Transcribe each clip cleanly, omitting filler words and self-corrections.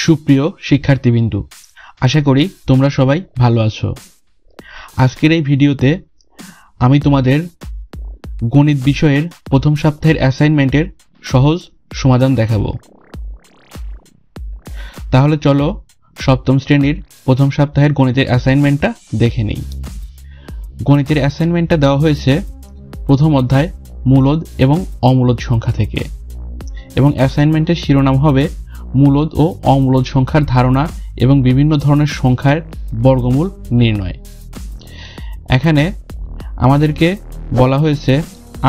সুপ্রিয় শিক্ষার্থীবৃন্দু, আশা করি তোমরা সবাই ভালো আছো। আজকের এই ভিডিওতে আমি তোমাদের গণিত বিষয়ের প্রথম সপ্তাহের অ্যাসাইনমেন্টের সহজ সমাধান দেখাবো। তাহলে চলো সপ্তম শ্রেণীর প্রথম সপ্তাহের গণিতের অ্যাসাইনমেন্টটা দেখে নিই। গণিতের অ্যাসাইনমেন্টটা দেওয়া হয়েছে প্রথম অধ্যায় মূলদ এবং অমূলদ সংখ্যা থেকে, এবং অ্যাসাইনমেন্টের শিরোনাম হবে মূলদ ও অমূলদ সংখ্যার ধারণা এবং বিভিন্ন ধরনের সংখ্যার বর্গমূল নির্ণয়। এখানে আমাদেরকে বলা হয়েছে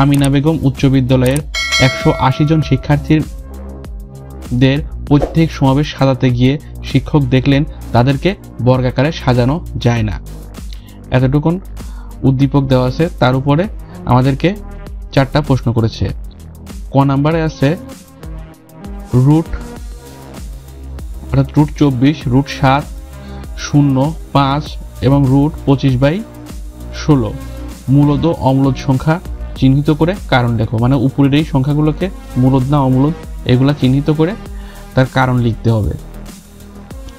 আমিনা বেগম উচ্চ বিদ্যালয়ের 180 জন শিক্ষার্থীদের প্রত্যেক সমাবেশ সাজাতে গিয়ে শিক্ষক দেখলেন তাদেরকে বর্গাকারে সাজানো যায় না। এতটুকুন উদ্দীপক দেওয়া আছে। তার উপরে আমাদেরকে 4টা প্রশ্ন করেছে। ক নাম্বারে আছে রুট 24, রুট 7, 0, 5 এবং রুট 25/16 মূলদ ও অমূলদ সংখ্যা চিহ্নিত করে কারণ লেখো। মানে উপরের এই সংখ্যাগুলোকে মূলদ না অমূলদ এগুলা চিহ্নিত করে তার কারণ লিখতে হবে।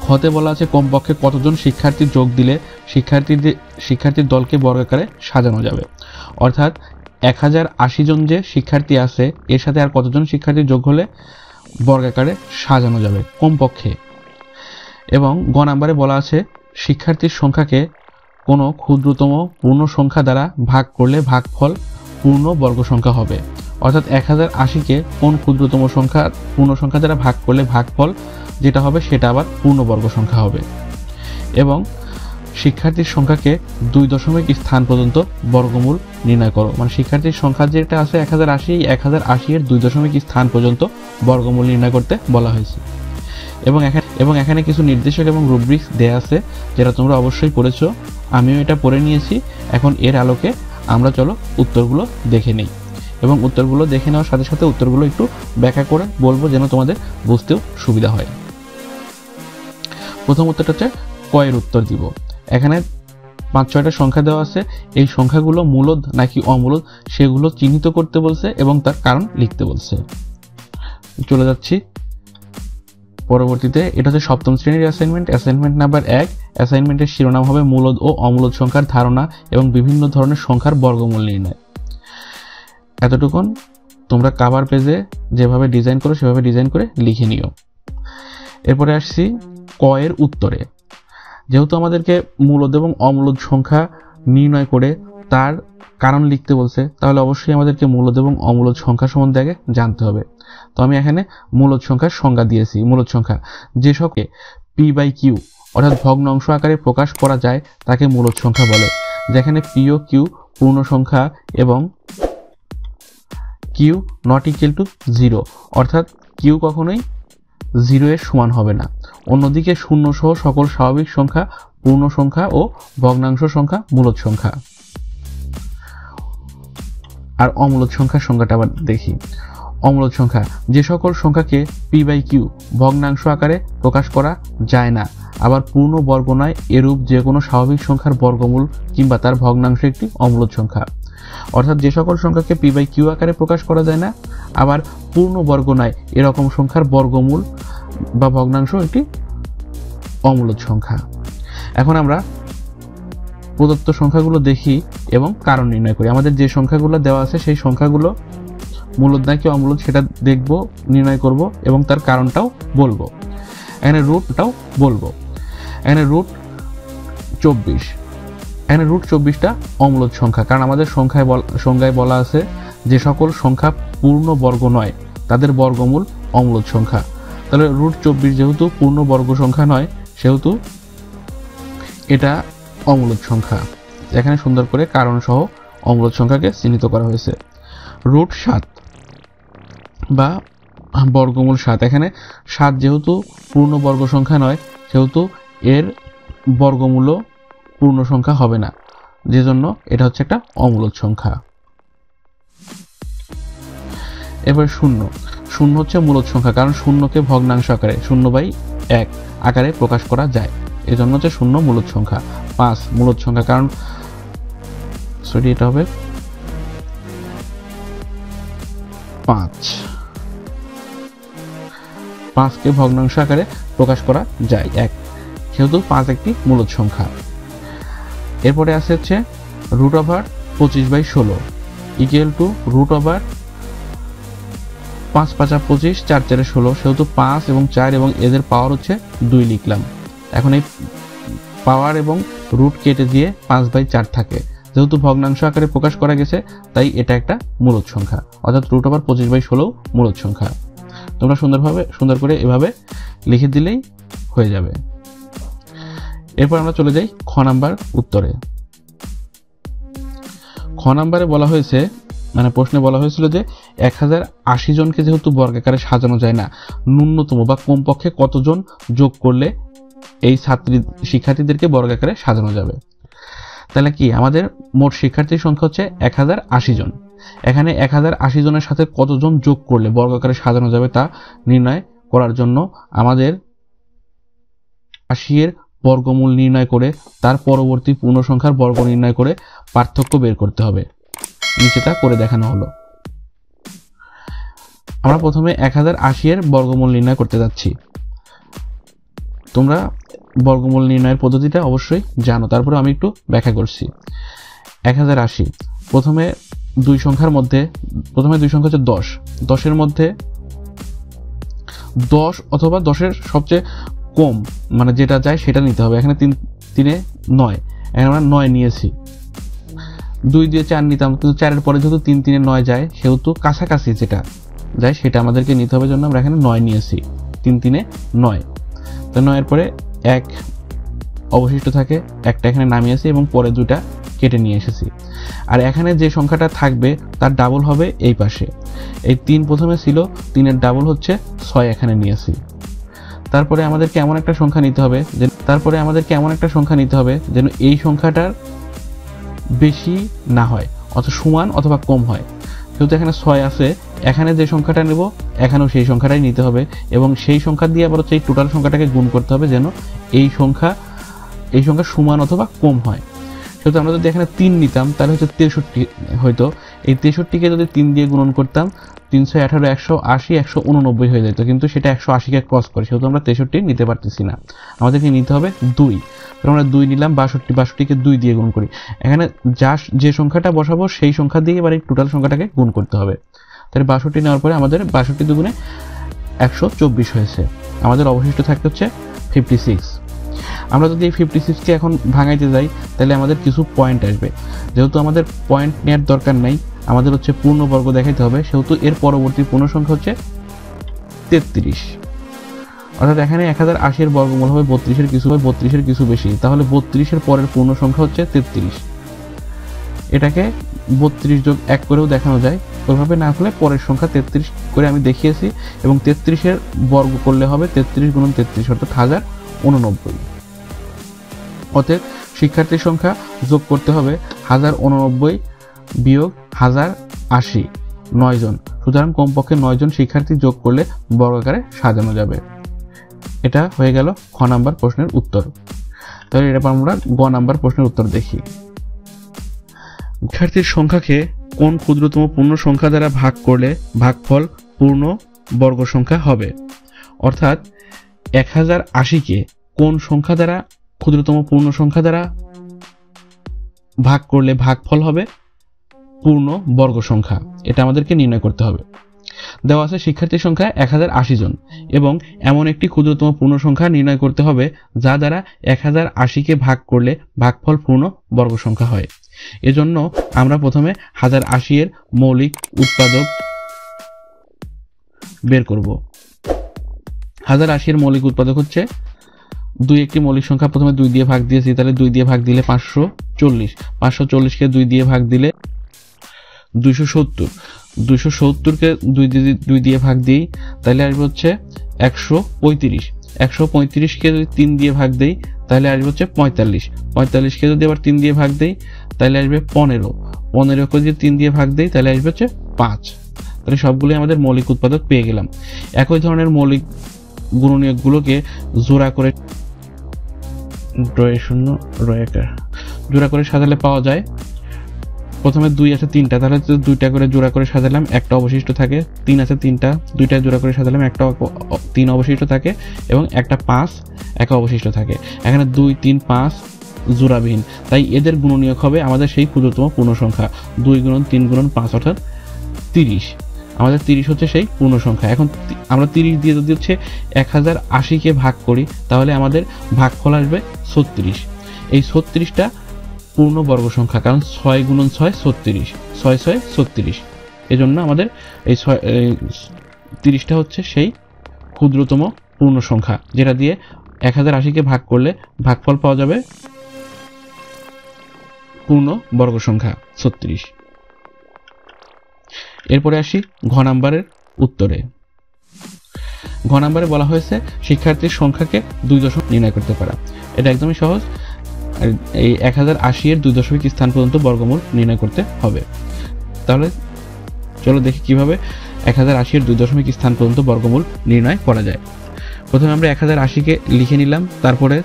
খতে বলা আছে কমপক্ষে কতজন শিক্ষার্থী যোগ দিলে শিক্ষার্থীর দলকে বর্গাকারে সাজানো যাবে। অর্থাৎ 1080 জন যে শিক্ষার্থী আছে এর সাথে আর কতজন শিক্ষার্থী যোগ হলে বর্গাকারে সাজানো যাবে কমপক্ষে। এবং গ নাম্বারে বলা আছে শিক্ষার্থীর সংখ্যাকে কোনো ক্ষুদ্রতম পূর্ণ সংখ্যা দ্বারা ভাগ করলে ভাগফল পূর্ণ বর্গ সংখ্যা হবে। অর্থাৎ 1080কে কোন ক্ষুদ্রতম সংখ্যা পূর্ণ সংখ্যা দ্বারা ভাগ করলে ভাগফল যেটা হবে সেটা আবার পূর্ণ বর্গ সংখ্যা হবে। এবং শিক্ষার্থীর সংখ্যাকে 2 দশমিক স্থান পর্যন্ত বর্গমূল নির্ণয় করো। মানে শিক্ষার্থীর সংখ্যা যেটা আছে 1080 এর 2 দশমিক স্থান পর্যন্ত বর্গমূল নির্ণয় করতে বলা হয়েছে। এবং এখানে কিছু নির্দেশক এবং রুব্রিক্স দেয়া আছে যেটা তোমরা অবশ্যই পড়েছো, আমিও এটা পড়ে নিয়েছি। এখন এর আলোকে আমরা চলো উত্তরগুলো দেখে নিই, এবং উত্তরগুলো দেখে নেওয়ার সাথে সাথে উত্তরগুলো একটু ব্যাখ্যা করে বলবো যেন তোমাদের বুঝতেও সুবিধা হয়। প্রথম উত্তরটা হচ্ছে ক এর উত্তর দিব। এখানে 5-6টা সংখ্যা দেওয়া আছে, এই সংখ্যাগুলো মূলদ নাকি অমূলদ সেগুলো চিহ্নিত করতে বলছে এবং তার কারণ লিখতে বলছে। চলে যাচ্ছি পরবর্তীতে। এটা হচ্ছে সপ্তম শ্রেণীর অ্যাসাইনমেন্ট নাম্বার 1। অ্যাসাইনমেন্টের শিরোনাম হবে মূলদ ও অমূলদ সংখ্যার ধারণা এবং বিভিন্ন ধরনের সংখ্যার বর্গমূল নির্ণয়। এতটুকুন তোমরা কভার পেজে যেভাবে ডিজাইন করো সেভাবে ডিজাইন করে লিখে নিও। এরপরে আসছি ক এর উত্তরে। যেহেতু আমাদেরকে মূলদ এবং অমূলদ সংখ্যা নির্ণয় করে তার কারণ লিখতে বলছে, তাহলে অবশ্যই আমাদেরকে মূলদ এবং অমূলদ সংখ্যা সম্বন্ধে আগে জানতে হবে। তো আমি এখানে মূলদ সংখ্যার সংজ্ঞা দিয়েছি। মূলদ সংখ্যা যে সংখ্যা p/q অর্থাৎ ভগ্নাংশ আকারে প্রকাশ করা যায় তাকে মূলদ সংখ্যা বলে। যেখানে p ও q পূর্ণ সংখ্যা এবং q নট ইকুয়াল টু 0, অর্থাৎ q কখনোই 0 এর সমান হবে না। অন্যদিকে 0 সহ সকল স্বাভাবিক সংখ্যা পূর্ণ সংখ্যা ও ভগ্নাংশ সংখ্যা মূলদ সংখ্যা। আর অমূলদ সংখ্যার সংখ্যাটা আবার দেখি। অমূলদ সংখ্যা যে সকল সংখ্যাকে p/q ভগ্নাংশ আকারে প্রকাশ করা যায় না, আবার পূর্ণ বর্গ নয় এরূপ যে কোনো স্বাভাবিক সংখ্যার বর্গমূল কিংবা তার ভগ্নাংশ একটি অমূলদ সংখ্যা। অর্থাৎ যে সকল সংখ্যাকে p/q আকারে প্রকাশ করা যায় না, আবার পূর্ণ বর্গ নয় এরকম সংখ্যার বর্গমূল বা ভগ্নাংশ একটি অমূলদ সংখ্যা। এখন আমরা প্রদত্ত সংখ্যাগুলো দেখি এবং কারণ নির্ণয় করি। আমাদের যে সংখ্যাগুলো দেওয়া আছে সেই সংখ্যাগুলো মূলদ নাকি অমূলদ সেটা দেখব, নির্ণয় করব এবং তার কারণটাও বলবো। এখানে রুটটাও বলবো। এখানে রুট 24টা অমূলদ সংখ্যা, কারণ আমাদের সংখ্যায় বলা আছে যে সকল সংখ্যা পূর্ণ বর্গ নয় তাদের বর্গমূল অমূলদ সংখ্যা। তাহলে রুট 24 যেহেতু পূর্ণ বর্গ সংখ্যা নয় সেহেতু এটা অমূলদ সংখ্যা। এখানে সুন্দর করে কারণ সহ অমূলদ সংখ্যাকে চিহ্নিত করা হয়েছে। রুট 7 বা বর্গমূল 7, এখানে 7 যেহেতু পূর্ণ বর্গ সংখ্যা নয় সেহেতু এর বর্গমূলও পূর্ণ সংখ্যা হবে না, যে জন্য এটা হচ্ছে একটা অমূলদ সংখ্যা। এবার 0 হচ্ছে মূলদ সংখ্যা, কারণ 0কে ভগ্নাংশ আকারে 0/1 আকারে প্রকাশ করা যায়, এজন্য হচ্ছে 0 মূলদ সংখ্যা। 5 মূলদ সংখ্যা, কারণ এটা হবে 5 5কে ভগ্নাংশ আকারে প্রকাশ করা যায় 1, সেহেতু 5 একটি মূলদ সংখ্যা। এরপরে আছে হচ্ছে √25/16 ইকুয়াল টু √5 5 25 4 4 16, সেহেতু 5 এবং 4 এবং এদের পাওয়ার হচ্ছে 2 লিখলাম। এখন এই পাওয়ার এবং রুট কেটে দিয়ে 5/4 থাকে, যেহেতু ভগ্নাংশ আকারে প্রকাশ করা গেছে তাই এটা একটা মূলদ সংখ্যা, অর্থাৎ √25/16 মূলদ সংখ্যা। তোমরা সুন্দর করে এভাবে লিখে দিলেই হয়ে যাবে। এরপর আমরা চলে যাই খ নাম্বার উত্তরে। খ নাম্বারে বলা হয়েছে, মানে প্রশ্নে বলা হয়েছিল যে 1080 জনকে যেহেতু বর্গাকারে সাজানো যায় না, ন্যূনতম বা কমপক্ষে কতজন যোগ করলে এই শিক্ষার্থীদেরকে বর্গাকারে সাজানো যাবে। তাহলে কি আমাদের মোট শিক্ষার্থীর সংখ্যা হচ্ছে 1080 জন। এখানে 1080 জনের সাথে কতজন যোগ করলে বর্গাকারে সাজানো যাবে তা নির্ণয় করার জন্য আমাদের 80 এর বর্গমূল নির্ণয় করে তার পরবর্তী পূর্ণ সংখ্যার বর্গ নির্ণয় করে পার্থক্য বের করতে হবে। নিচে তা করে দেখানো হলো। আমরা প্রথমে 1080 এর বর্গমূল নির্ণয় করতে যাচ্ছি। তোমরা বর্গমূল নির্ণয়ের পদ্ধতিটা অবশ্যই জানো, তারপরে আমি একটু ব্যাখ্যা করছি। 1080 প্রথমে দুই সংখ্যা হচ্ছে 10। 10 মধ্যে 10 অথবা 10-এর সবচেয়ে কম মানে যেটা যায় সেটা নিতে হবে। এখানে 3 9, এখানে আমরা 9 নিয়েছি। 2 দিয়ে 4 নিতাম, কিন্তু 4-এর পরে যেহেতু 3 3 9 যায়, সেহেতু কাছাকাছি যেটা যায় সেটা আমাদেরকে নিতে হবে, জন্য আমরা এখানে 9 নিয়েছি। 3 3 9, তো 9-এর পরে 1 অবশিষ্ট থাকে, একটা এখানে নামিয়েছি এবং পরে 2টা কেটে নিয়ে এসেছি। আর এখানে যে সংখ্যাটা থাকবে তার ডাবল হবে এই পাশে। এই 3 প্রথমে ছিল, 3-এর ডাবল হচ্ছে 6 এখানে নিয়েছি। তারপরে আমাদেরকে এমন একটা সংখ্যা নিতে হবে যেন এই সংখ্যাটার বেশি না হয়, অথবা সমান অথবা কম হয়। যেহেতু এখানে 6 আছে, এখানে যে সংখ্যাটা নেব এখানেও সেই সংখ্যাটাই নিতে হবে, এবং সেই সংখ্যা দিয়ে আবার হচ্ছে এই টোটাল সংখ্যাটাকে গুণ করতে হবে যেন এই সংখ্যা সমান অথবা কম হয়। সেহেতু আমরা যদি এখানে 3 নিতাম তাহলে হচ্ছে 63 হয়তো। এই 63কে যদি 3 দিয়ে গুণন করতাম 318 180 189 হয়ে যেত, কিন্তু সেটা 180কে ক্রস করে, সেহেতু আমরা 63 নিতে পারতেছি না। আমাদেরকে নিতে হবে 2। আমরা 2 নিলাম, 62কে 2 দিয়ে গুণ করি। এখানে যে সংখ্যাটা বসাবো সেই সংখ্যা দিয়ে এবার এই টোটাল সংখ্যাটাকে গুণ করতে হবে। তাহলে 62 নেওয়ার পরে আমাদের 62 দুগুণে 124 হয়েছে। আমাদের অবশিষ্ট থাকতে হচ্ছে 56। আমরা যদি এই 56কে এখন ভাঙাইতে যাই তাহলে আমাদের কিছু পয়েন্ট আসবে। যেহেতু আমাদের পয়েন্ট নেওয়ার দরকার নাই, আমাদের হচ্ছে পূর্ণবর্গ দেখাইতে হবে, সেহেতু এর পরবর্তী পূর্ণ সংখ্যা হচ্ছে 33। অর্থাৎ এখানে 1080 এর বর্গমূল হবে 32-এর কিছু বেশি, তাহলে 32-এর পরের পূর্ণ সংখ্যা হচ্ছে 33। এটাকে 32 যোগ 1 করেও দেখানো যায়, ওইভাবে না হলে পরের সংখ্যা 33 করে আমি দেখিয়েছি, এবং 33-এর বর্গ করলে হবে 33 গুণন 33 অর্থাৎ 1089। অতএব শিক্ষার্থীর সংখ্যা যোগ করতে হবে 1089 বিয়োগ 1080, 9 জন। সুতরাং কমপক্ষে 9 জন শিক্ষার্থী যোগ করলে বর্গাকারে সাজানো যাবে। এটা হয়ে গেল খ নাম্বার প্রশ্নের উত্তর। তাহলে এরপর আমরা গ নাম্বার প্রশ্নের উত্তর দেখি। শিক্ষার্থীর সংখ্যাকে কোন ক্ষুদ্রতম পূর্ণ সংখ্যা দ্বারা ভাগ করলে ভাগফল পূর্ণ বর্গ সংখ্যা হবে? অর্থাৎ 1080কে কোন সংখ্যা দ্বারা, ক্ষুদ্রতম পূর্ণ সংখ্যা দ্বারা ভাগ করলে ভাগফল হবে পূর্ণ বর্গ সংখ্যা, এটা আমাদেরকে নির্ণয় করতে হবে। দেওয়া আছে শিক্ষার্থীর সংখ্যা 1080 জন এবং এমন একটি ক্ষুদ্রতম পূর্ণ সংখ্যা নির্ণয় করতে হবে যা দ্বারা 1080কে ভাগ করলে ভাগফল পূর্ণ বর্গ সংখ্যা হয়। এজন্য আমরা প্রথমে 1080 এর মৌলিক উৎপাদক বের করব। 1080 এর মৌলিক উৎপাদক হচ্ছে 2 একটি মৌলিক সংখ্যা, প্রথমে 2 দিয়ে ভাগ দিয়েছি, তাহলে 2 দিয়ে ভাগ দিলে 540, 540কে 2 দিয়ে ভাগ দিলে 270, 270কে 2 দিয়ে ভাগ দিই তাহলে আসবে হচ্ছে 135, 135কে যদি 3 দিয়ে ভাগ দেই তাহলে আসবে হচ্ছে 45, 45কে যদি আবার 3 দিয়ে ভাগ দেই তাহলে আসবে 15, 15কে যদি 3 দিয়ে ভাগ দেই তাহলে আসবে হচ্ছে 5। তাহলে সবগুলোই আমাদের মৌলিক উৎপাদক পেয়ে গেলাম। একই ধরনের মৌলিক গুণনীয়কগুলোকে জোড়া করে সাজালে পাওয়া যায় প্রথমে 2 আছে 3টা, তাহলে 2টা করে জোড়া করে সাজালাম, একটা অবশিষ্ট থাকে। 3 আছে 3টা, 2টা জোড়া করে সাজালাম, একটা 3 অবশিষ্ট থাকে এবং একটা 5 একা অবশিষ্ট থাকে। এখানে 2 3 5 জোড়াবিহীন, তাই এদের গুণনীয়ক হবে আমাদের সেই ক্ষুদ্রতম পূর্ণ সংখ্যা 2 গুণন 3 গুণন 5 অর্থাৎ 30। আমাদের 30 হচ্ছে সেই পূর্ণ সংখ্যা। এখন আমরা 30 দিয়ে যদি হচ্ছে 1080 কে ভাগ করি তাহলে আমাদের ভাগফল আসবে 36। এই 36টা পূর্ণ বর্গ সংখ্যা, কারণ 6 গুণন 6 36, 6 6 36। এজন্য আমাদের এই 30টা হচ্ছে সেই ক্ষুদ্রতম পূর্ণ সংখ্যা, যেটা দিয়ে 1080 কে ভাগ করলে ভাগফল পাওয়া যাবে পূর্ণ বর্গ সংখ্যা 36। এরপরে আসি ঘ নাম্বারের উত্তরে। ঘ নাম্বারে বলা হয়েছে শিক্ষার্থীর সংখ্যাকে 2 দশমিক নির্ণয় করতে পারা। এটা একদমই সহজ। এই 1080 এর 2 দশমিক স্থান পর্যন্ত বর্গমূল নির্ণয় করতে হবে। তাহলে চলো দেখি কিভাবে 1080 এর 2 দশমিক স্থান পর্যন্ত বর্গমূল নির্ণয় করা যায়। প্রথমে আমরা 1080 কে লিখে নিলাম, তারপরে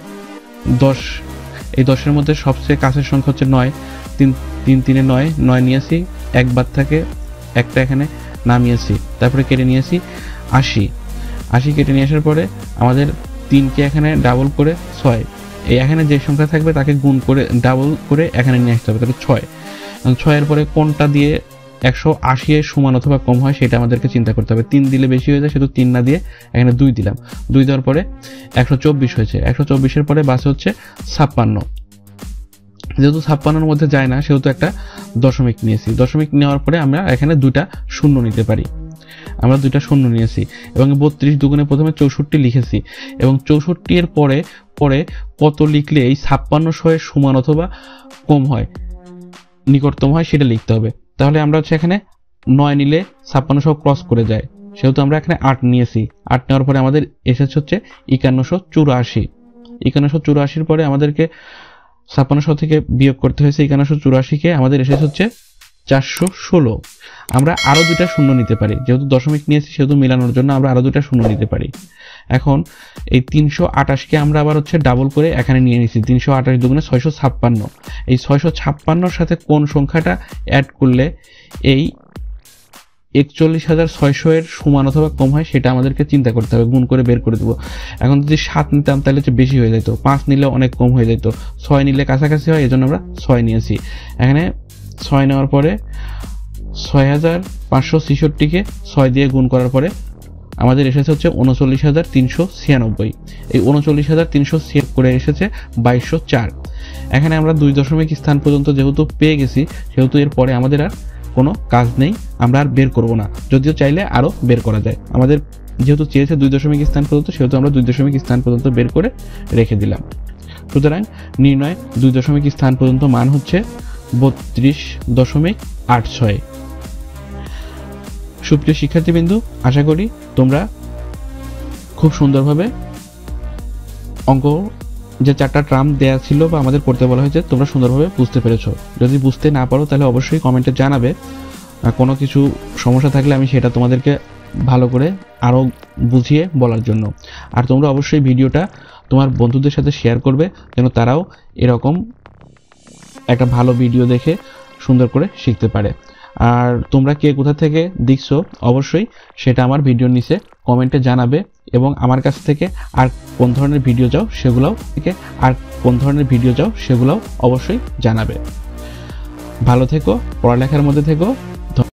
10, এই 10 এর মধ্যে সবচেয়ে কাছের সংখ্যা হচ্ছে 9, 3 3 3 9 9 নিয়েছি, এক বাদ থাকে, একটা এখানে নামিয়েছি, তারপরে কেটে নিয়েছি 80 কেটে নিয়ে আসার পরে আমাদের 3 কে এখানে ডাবল করে 6, এই এখানে যে সংখ্যা থাকবে তাকে গুণ করে ডাবল করে এখানে নিয়ে আসতে হবে, তাহলে 6। 6 এর পরে কোনটা দিয়ে 180 এর সমান অথবা কম হয় সেটা আমাদেরকে চিন্তা করতে হবে। 3 দিলে বেশি হয়ে যায়, সেহেতু 3 না দিয়ে এখানে 2 দিলাম। 2 দেওয়ার পরে 124 হয়েছে। 124 এর পরে বাসে হচ্ছে 56। যেহেতু 56 এর মধ্যে যায় না সেহেতু একটা দশমিক নিয়েছি। দশমিক নেওয়ার পরে আমরা এখানে 2টা শূন্য নিতে পারি। আমরা 2টা শূন্য নিয়েছি এবং 32 দুগুণে প্রথমে 64 লিখেছি এবং 64 এর পরে কত লিখলে এই 56 এর সমান অথবা কম হয়, নিকটতম হয় সেটা লিখতে হবে। তাহলে আমরা হচ্ছে এখানে 9 নিলে 56 ক্রস করে যায়, সেহেতু আমরা এখানে 8 নিয়েছি। 8 নেওয়ার পরে আমাদের এসেছে হচ্ছে 5184। 5184 পরে আমাদেরকে 56 থেকে বিয়োগ করতে হয়েছে 5184 কে, আমাদের এসেছে হচ্ছে 416। আমরা আরো 2টা শূন্য নিতে পারি, যেহেতু দশমিক নিয়েছি সেহেতু মেলানোর জন্য আমরা আরো 2টা শূন্য নিতে পারি। এখন এই 328 কে আমরা আবার হচ্ছে ডাবল করে এখানে নিয়ে নিয়েছি। 328 দুগুণে 656। এই 656 সাথে কোন সংখ্যাটা অ্যাড করলে এই 41600 এর সমান অথবা কম হয় সেটা আমাদেরকে চিন্তা করতে হবে, গুণ করে বের করে দেবো। এখন যদি 7 নিতাম তাহলে হচ্ছে বেশি হয়ে যেত, 5 নিলে অনেক কম হয়ে যেত, 6 নিলে কাছাকাছি হয়, এজন্য আমরা 6 নিয়েছি। এখানে 6 নেওয়ার পরে 6566 কে 6 দিয়ে গুণ করার পরে আমাদের এসেছে হচ্ছে 39396। এই 39396 করে এসেছে 2204। এখানে আমরা 2 দশমিক স্থান পর্যন্ত যেহেতু পেয়ে গেছি সেহেতু এর পরে আমাদের আর কোনো কাজ নেই, আমরা আর বের করব না, যদিও চাইলে আরো বের করা যায়। আমাদের যেহেতু চেয়েছে 2 দশমিক স্থান পর্যন্ত সেহেতু আমরা 2 দশমিক স্থান পর্যন্ত বের করে রেখে দিলাম। সুতরাং নির্ণয় 2 দশমিক স্থান পর্যন্ত মান হচ্ছে 32.86। সুপ্রিয় শিক্ষার্থীবৃন্দু, আশা করি তোমরা খুব সুন্দরভাবে অঙ্ক যে 4টা টার্ম দেয়া ছিল বা আমাদের পড়তে বলা হয়েছে তোমরা সুন্দরভাবে বুঝতে পেরেছো। যদি বুঝতে না পারো তাহলে অবশ্যই কমেন্টে জানাবে। কোনো কিছু সমস্যা থাকলে আমি সেটা তোমাদেরকে ভালো করে আরো বুঝিয়ে বলার জন্য। আর তোমরা অবশ্যই ভিডিওটা তোমার বন্ধুদের সাথে শেয়ার করবে যেন তারাও এরকম একটা ভালো ভিডিও দেখে সুন্দর করে শিখতে পারে। আর তোমরা কে কোথা থেকে দেখছো অবশ্যই সেটা আমার ভিডিওর নিচে কমেন্টে জানাবে এবং আমার কাছ থেকে আর কোন ধরনের ভিডিও চাও সেগুলোও অবশ্যই জানাবে। ভালো থেকো, পড়ালেখার মধ্যে থেকো।